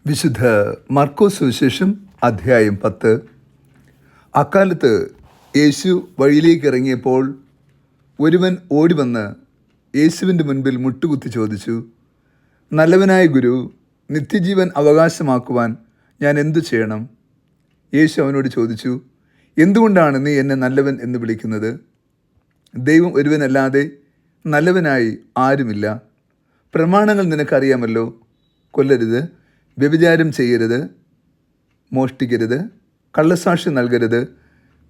വിശുദ്ധ മർക്കോസ് സുവിശേഷം അധ്യായം 10. അക്കാലത്ത് യേശു വഴിയിലേക്ക് ഇറങ്ങിയപ്പോൾ ഒരുവൻ ഓടിവന്ന് യേശുവിൻ്റെ മുൻപിൽ മുട്ടുകുത്തി ചോദിച്ചു, നല്ലവനായ ഗുരു, നിത്യജീവൻ അവകാശമാക്കുവാൻ ഞാൻ എന്തു ചെയ്യണം? യേശു അവനോട് ചോദിച്ചു, എന്തുകൊണ്ടാണ് നീ എന്നെ നല്ലവൻ എന്ന് വിളിക്കുന്നത്? ദൈവം ഒരുവനല്ലാതെ നല്ലവനായി ആരുമില്ല. പ്രമാണങ്ങൾ നിനക്കറിയാമല്ലോ. കൊല്ലരുത്, വ്യഭിചാരം ചെയ്യരുത്, മോഷ്ടിക്കരുത്, കള്ളസാക്ഷി നൽകരുത്,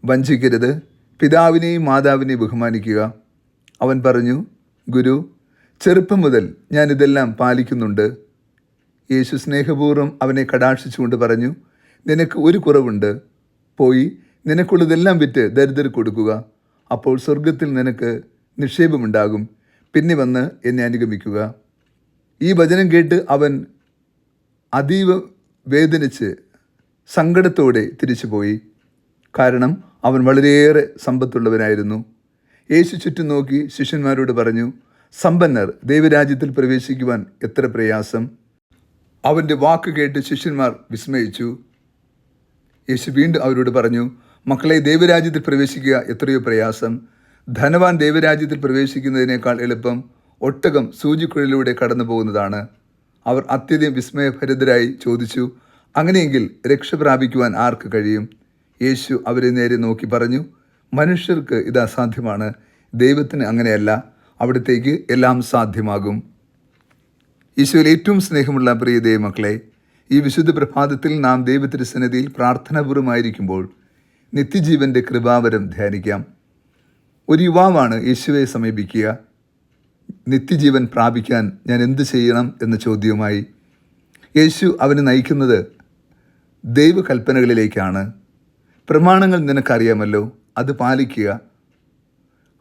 വഞ്ചിക്കരുത്, പിതാവിനെയും മാതാവിനെയും ബഹുമാനിക്കുക. അവൻ പറഞ്ഞു, ഗുരു, ചെറുപ്പം മുതൽ ഞാൻ ഇതെല്ലാം പാലിക്കുന്നുണ്ട്. യേശു സ്നേഹപൂർവ്വം അവനെ കടാക്ഷിച്ചുകൊണ്ട് പറഞ്ഞു, നിനക്ക് ഒരു കുറവുണ്ട്. പോയി നിനക്കുള്ളതെല്ലാം വിറ്റ് ദരിദ്രർക്ക് കൊടുക്കുക. അപ്പോൾ സ്വർഗത്തിൽ നിനക്ക് നിക്ഷേപമുണ്ടാകും. പിന്നെ വന്ന് എന്നെ അനുഗമിക്കുക. ഈ വചനം കേട്ട് അവൻ അതീവ വേദനിച്ച് സങ്കടത്തോടെ തിരിച്ചുപോയി. കാരണം അവൻ വളരെയേറെ സമ്പത്തുള്ളവനായിരുന്നു. യേശു ചുറ്റും നോക്കി ശിഷ്യന്മാരോട് പറഞ്ഞു, സമ്പന്നർ ദൈവരാജ്യത്തിൽ പ്രവേശിക്കുവാൻ എത്ര പ്രയാസം. അവൻ്റെ വാക്ക് കേട്ട് ശിഷ്യന്മാർ വിസ്മയിച്ചു. യേശു വീണ്ടും അവരോട് പറഞ്ഞു, മക്കളെ, ദൈവരാജ്യത്തിൽ പ്രവേശിക്കുക എത്രയോ പ്രയാസം. ധനവാൻ ദൈവരാജ്യത്തിൽ പ്രവേശിക്കുന്നതിനേക്കാൾ എളുപ്പം ഒട്ടകം സൂചിക്കുഴലിലൂടെ കടന്നു പോകുന്നതാണ്. അവർ അത്യധികം വിസ്മയഭരിതരായി ചോദിച്ചു, അങ്ങനെയെങ്കിൽ രക്ഷ പ്രാപിക്കുവാൻ ആർക്ക് കഴിയും? യേശു അവരെ നേരെ നോക്കി പറഞ്ഞു, മനുഷ്യർക്ക് ഇത് അസാധ്യമാണ്, ദൈവത്തിന് അങ്ങനെയല്ല. അവിടത്തേക്ക് എല്ലാം സാധ്യമാകും. ഈശോയിൽ ഏറ്റവും സ്നേഹമുള്ള പ്രിയ ദൈവമക്കളെ, ഈ വിശുദ്ധ പ്രഭാതത്തിൽ നാം ദൈവത്തിരുസന്നിധിയിൽ പ്രാർത്ഥനാപൂർവമായിരിക്കുമ്പോൾ നിത്യജീവൻ്റെ കൃപാവരം ധ്യാനിക്കാം. ഒരു യുവാവാണ് യേശുവെ സമീപിക്കുക. നിത്യജീവൻ പ്രാപിക്കാൻ ഞാൻ എന്ത് ചെയ്യണം എന്ന ചോദ്യവുമായി. യേശു അവനെ നയിക്കുന്നത് ദൈവകൽപ്പനകളിലേക്കാണ്. പ്രമാണങ്ങൾ നിനക്കറിയാമല്ലോ, അത് പാലിക്കുക.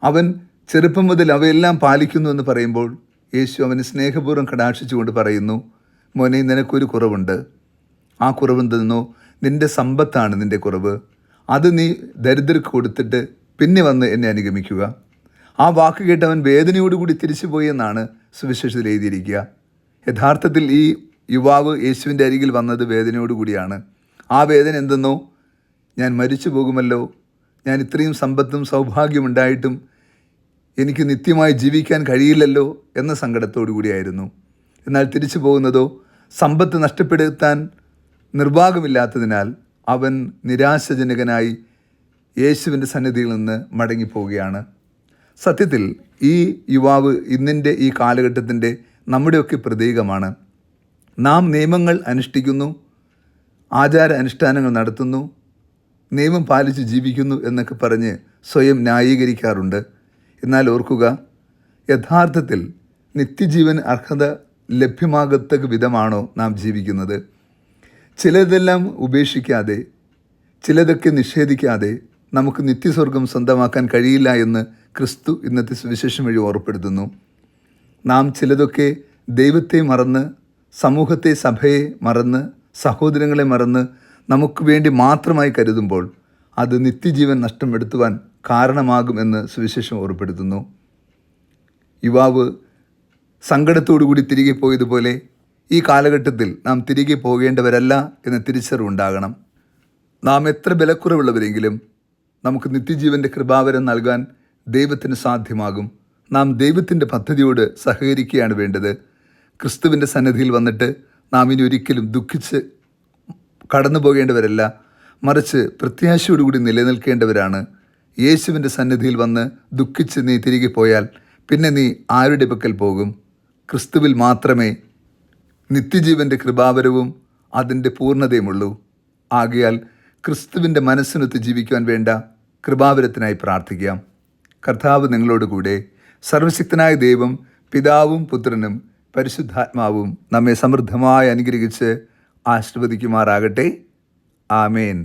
അവൻ ചെറുപ്പം മുതൽ അവയെല്ലാം പാലിക്കുന്നു എന്ന് പറയുമ്പോൾ യേശു അവന് സ്നേഹപൂർവ്വം കടാക്ഷിച്ചുകൊണ്ട് പറയുന്നു, മോനെ, നിനക്കൊരു കുറവുണ്ട്. ആ കുറവെന്തെന്നോ, നിൻ്റെ സമ്പത്താണ് നിൻ്റെ കുറവ്. അത് നീ ദരിദ്രർക്ക് കൊടുത്തിട്ട് പിന്നെ വന്ന് എന്നെ അനുഗമിക്കുക. ആ വാക്ക് കേട്ട് അവൻ വേദനയോടുകൂടി തിരിച്ചുപോയി എന്നാണ് സുവിശേഷത്തിൽ എഴുതിയിരിക്കുക. യഥാർത്ഥത്തിൽ ഈ യുവാവ് യേശുവിൻ്റെ അരികിൽ വന്നത് വേദനയോടുകൂടിയാണ്. ആ വേദന എന്തെന്നോ, ഞാൻ മരിച്ചു പോകുമല്ലോ, ഞാൻ ഇത്രയും സമ്പത്തും സൗഭാഗ്യമുണ്ടായിട്ടും എനിക്ക് നിത്യമായി ജീവിക്കാൻ കഴിയില്ലല്ലോ എന്ന സങ്കടത്തോടു കൂടിയായിരുന്നു. എന്നാൽ തിരിച്ചു പോകുന്നതോ, സമ്പത്ത് നഷ്ടപ്പെടുത്താൻ നിർവാഹമില്ലാത്തതിനാൽ അവൻ നിരാശജനകനായി യേശുവിൻ്റെ സന്നിധിയിൽ നിന്ന് മടങ്ങിപ്പോവുകയാണ്. സത്യത്തിൽ ഈ യുവാവ് ഇന്നിൻ്റെ ഈ കാലഘട്ടത്തിൻ്റെ നമ്മുടെയൊക്കെ പ്രതീകമാണ്. നാം നിയമങ്ങൾ അനുഷ്ഠിക്കുന്നു, ആചാര അനുഷ്ഠാനങ്ങൾ നടത്തുന്നു, നിയമം പാലിച്ച് ജീവിക്കുന്നു എന്നൊക്കെ പറഞ്ഞ് സ്വയം ന്യായീകരിക്കാറുണ്ട്. എന്നാൽ ഓർക്കുക, യഥാർത്ഥത്തിൽ നിത്യജീവൻ അർഹത ലഭ്യമാകത്തക്ക വിധമാണോ നാം ജീവിക്കുന്നത്? ചിലതെല്ലാം ഉപേക്ഷിക്കാതെ, ചിലതൊക്കെ നിഷേധിക്കാതെ നമുക്ക് നിത്യസ്വർഗം സ്വന്തമാക്കാൻ കഴിയില്ല എന്ന് ക്രിസ്തു ഇന്നത്തെ സുവിശേഷം വഴി ഓർപ്പെടുത്തുന്നു. നാം ചിലതൊക്കെ ദൈവത്തെ മറന്ന്, സമൂഹത്തെ, സഭയെ മറന്ന്, സഹോദരങ്ങളെ മറന്ന് നമുക്ക് വേണ്ടി മാത്രമായി കരുതുമ്പോൾ അത് നിത്യജീവൻ നഷ്ടം വരുത്തുവാൻ കാരണമാകുമെന്ന് സുവിശേഷം ഓർപ്പെടുത്തുന്നു. യുവാവ് സങ്കടത്തോടുകൂടി തിരികെ പോയതുപോലെ ഈ കാലഘട്ടത്തിൽ നാം തിരികെ പോകേണ്ടവരല്ല എന്ന തിരിച്ചറിവുണ്ടാകണം. നാം എത്ര ബലക്കുറവുള്ളവരെങ്കിലും നമുക്ക് നിത്യജീവൻ്റെ കൃപാവരം നൽകാൻ ദൈവത്തിന് സാധ്യമാകും. നാം ദൈവത്തിൻ്റെ പദ്ധതിയോട് സഹകരിക്കുകയാണ് വേണ്ടത്. ക്രിസ്തുവിൻ്റെ സന്നിധിയിൽ വന്നിട്ട് നാം ഇനി ഒരിക്കലും ദുഃഖിച്ച് കടന്നു പോകേണ്ടവരല്ല, മറിച്ച് പ്രത്യാശയോടുകൂടി നിലനിൽക്കേണ്ടവരാണ്. യേശുവിൻ്റെ സന്നിധിയിൽ വന്ന് ദുഃഖിച്ച് നീ തിരികെ പോയാൽ പിന്നെ നീ ആരുടെ പക്കൽ പോകും? ക്രിസ്തുവിൽ മാത്രമേ നിത്യജീവൻ്റെ കൃപാവരവും അതിൻ്റെ പൂർണ്ണതയുമുള്ളൂ. ആകയാൽ ക്രിസ്തുവിൻ്റെ മനസ്സിനൊത്ത് ജീവിക്കുവാൻ വേണ്ട കൃപാവരത്തിനായി പ്രാർത്ഥിക്കാം. കർത്താവ് നിങ്ങളോട് കൂടെ. സർവശക്തനായ ദൈവം, പിതാവും പുത്രനും പരിശുദ്ധാത്മാവും നമ്മെ സമൃദ്ധമായി അനുഗ്രഹിച്ച് ആശീർവദിക്കുമാറാകട്ടെ. ആമേൻ.